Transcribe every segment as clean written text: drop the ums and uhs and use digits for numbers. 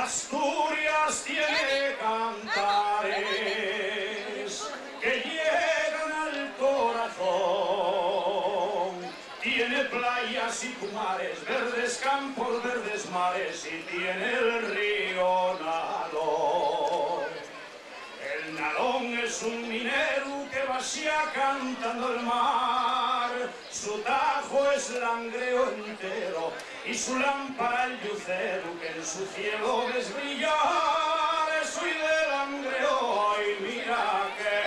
Asturias tiene cantares que llegan al corazón. Tiene playas y pumares, verdes campos, verdes mares, y tiene el río Nalón. El Nalón es un minero que vacía cantando el mar. Su tajo es langreo entero y su lámpara el lucero que en su cielo ves brillar. Soy de langreo y mira que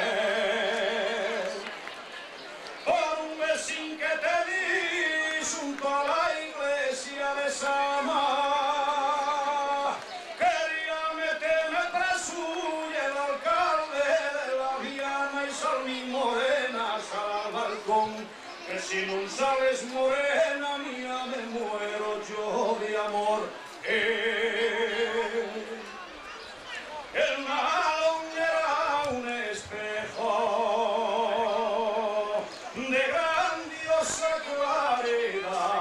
por un besín que te di junto a la iglesia de Sama, quería meterme preso y el alcalde de la Viana y Salmín Morena sal al balcón, que si no sales morena mía me muero yo de amor. El Nalón era un espejo de grandiosa claridad,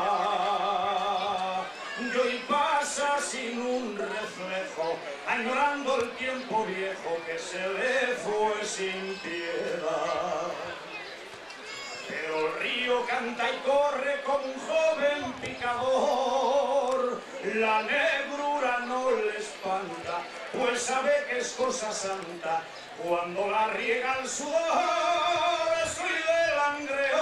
y hoy pasa sin un reflejo, añorando el tiempo viejo que se le fue sin piedad. Pero el río canta y corre como un joven picador, la negrura no le espanta, pues sabe que es cosa santa cuando la riega el sudor. Soy de langreo